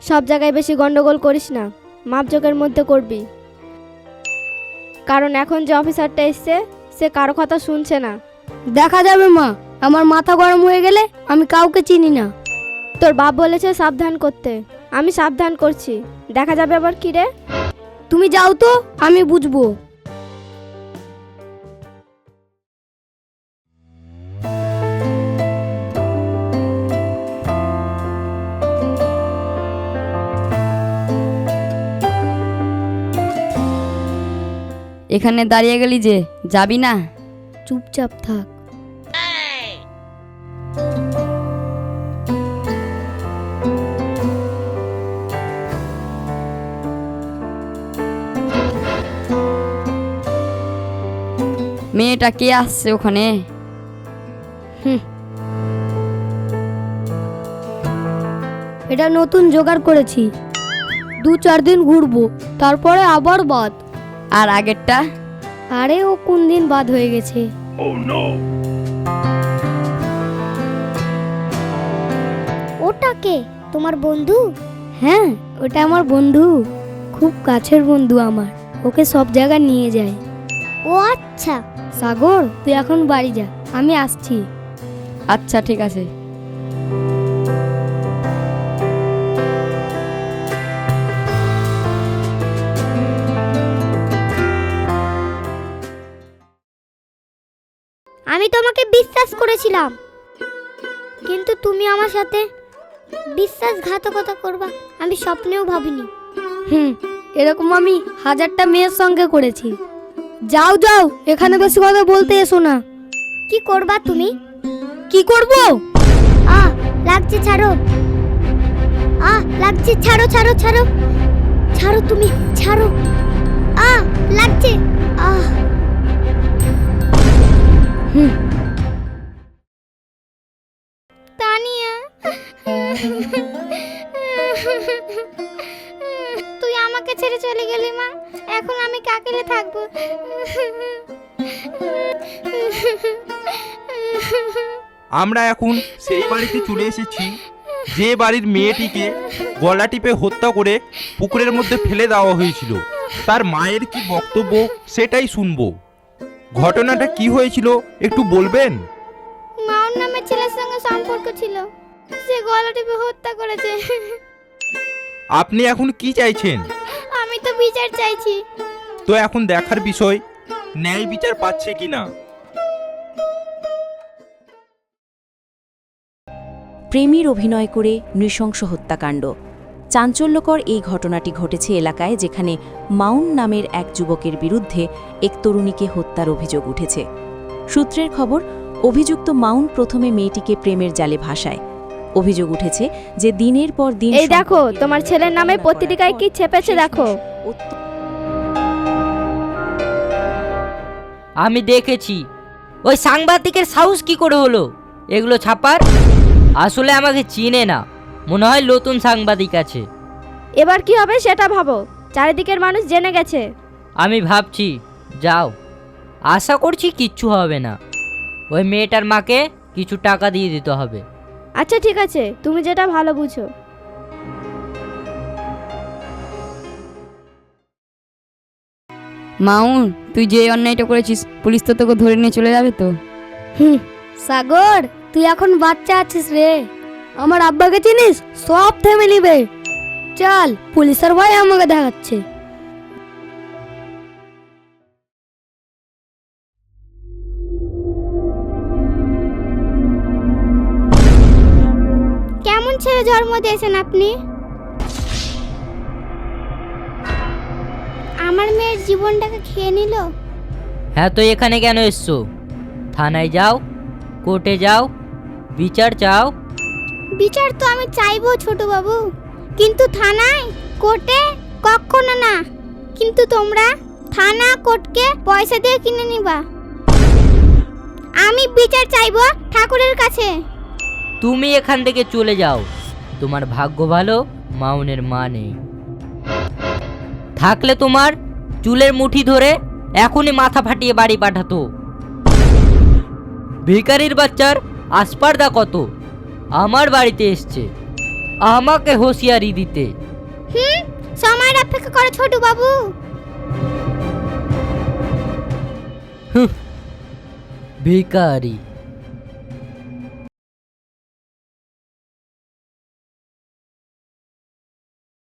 সব জায়গায় বেশি গন্ডগোল করিস না, মাপজোকের মধ্যে করবি। কারণ এখন যে অফিসারটা এসছে সে কারো কথা শুনছে না। দেখা যাবে মা, আমার মাথা গরম হয়ে গেলে আমি কাউকে চিনি না। তোর বাপ বলেছে সাবধান করতে, আমি সাবধান করছি, দেখা যাবে আবার কি রে। তুমি যাও তো, আমি বুঝবো। এখানে দাঁড়িয়ে গেলি যে, যাবি না? চুপচাপ থাক। মেয়েটা কে আসছে ওখানে? এটা নতুন জোগাড় করেছি, 2-4 দিন ঘুরবো, তারপরে আবার বাদ। আর আগেরটা? আরে ও কোন দিন বাদ হয়ে গেছে। ওটা কে, তোমার বন্ধু? হ্যাঁ, ওটা আমার বন্ধু, খুব কাছের বন্ধু আমার। ওকে সব জায়গায় নিয়ে যায়। ও আচ্ছা। সাগর, তুই এখন বাড়ি যা, আমি আসছি। আচ্ছা ঠিক আছে। আমি তোমাকে বিশ্বাস করেছিলাম, কিন্তু তুমি আমার সাথে বিশ্বাসঘাতকতা করবা আমি স্বপ্নেও ভাবিনি। এরকম আমি 1000টা মেয়ের সঙ্গে করেছি। যাও যাও, এখানে বেশি কথা বলতে এসো না। কি করবা তুমি? কি করব? লাগছে, ছাড়ো। লাগছে, ছাড়ো ছাড়ো ছাড়ো ছাড়ো, তুমি ছাড়ো। লাগছে। তানিয়া, তুই আমাকে ছেড়ে চলে গেলি মা, এখন আমি কাকেলে থাকবো। আমরা এখন সেই বাড়িতে চলে এসেছি যে বাড়ির মেয়েটিকে গলা টিপে হত্যা করে পুকুরের মধ্যে ফেলে দেওয়া হয়েছিল। তার মায়ের কি বক্তব্য সেটাই শুনবো। ঘটনাটা কি হয়েছিল একটু বলবেন? মাউন নামের ছেলের সঙ্গে সম্পর্ক ছিল, সে গলা টিপে হত্যা করেছে। আপনি এখন কি চাইছেন? আমি তো বিচার চাইছি। তো এখন দেখার বিষয় ন্যায় বিচার পাচ্ছে কিনা। প্রেমীর অভিনয় করে নৃশংস হত্যাকাণ্ড। চাঞ্চল্যকর এই ঘটনাটি ঘটেছে এলাকায়, যেখানে মাউন নামের এক যুবকের বিরুদ্ধে এক তরুণীকে হত্যার অভিযোগ উঠেছে। সূত্রের খবর, অভিযুক্ত মাউন প্রথমে মেয়েটিকে প্রেমের জালে ভাসায়। অভিযোগ উঠেছে যে দিনের পর দিন এই দেখো তোমার ছেলের নামে পত্রিকায় কি ছেপেছে দেখো। আমি দেখেছি। ওই সাংবাদিকের সাহস কি করে হলো এগুলো ছাপার? আসলে আমাকে চিনে না, মনে হয় নতুন সাংবাদিক আছে। এবার কি হবে সেটা ভাবো, চারিদিকের মানুষ জেনে গেছে। আমি ভাবছি, যাও, আশা করছি কিচ্ছু হবে না। ওই মেয়েটার মাকে কিছু টাকা দিয়ে দিতে হবে। আচ্ছা ঠিক আছে, তুমি যেটা ভালো বুঝো। মাউন, তুই যে অন্যায়টা করেছিস, পুলিশ তো তোকে ধরে নিয়ে চলে যাবে তো। সাগর, তুই এখন বাচ্চা আছিস রে, আমার আব্বাকে চিনিস? সব থেমে নিবে। চল, পুলিশের ভয় আমাকে দেখাচ্ছে। কেমন ছেলে জন্ম দিয়েছেন আপনি? আমার মেয়ের জীবনটাকে খেয়ে নিল। হ্যাঁ, তো এখানে কেন এসছো? থানায় যাও, কোর্টে যাও, বিচার চাও। বিচার তো আমি চাইবো ছোট বাবু, কিন্তু থানায় কোর্টে কখনো না। কিন্তু তোমরা থানা কোর্টকে পয়সা দিয়ে কিনে নিবা। আমি বিচার চাইবো ঠাকুরের কাছে। তুমি এখান থেকে চলে যাও, তোমার ভাগ্য ভালো মাউনের মা নেই। থাকলে তোমার চুলের মুঠি ধরে এখনই মাথা ফাটিয়ে বাড়ি পাঠাতো। ভিখারির বাচ্চার আসপারদা কত আমার বাড়িতে এসছে, আমাকে হুঁশিয়ারি দিতে। সময়ের অপেক্ষা করো ছোট বাবু। ভিখারি।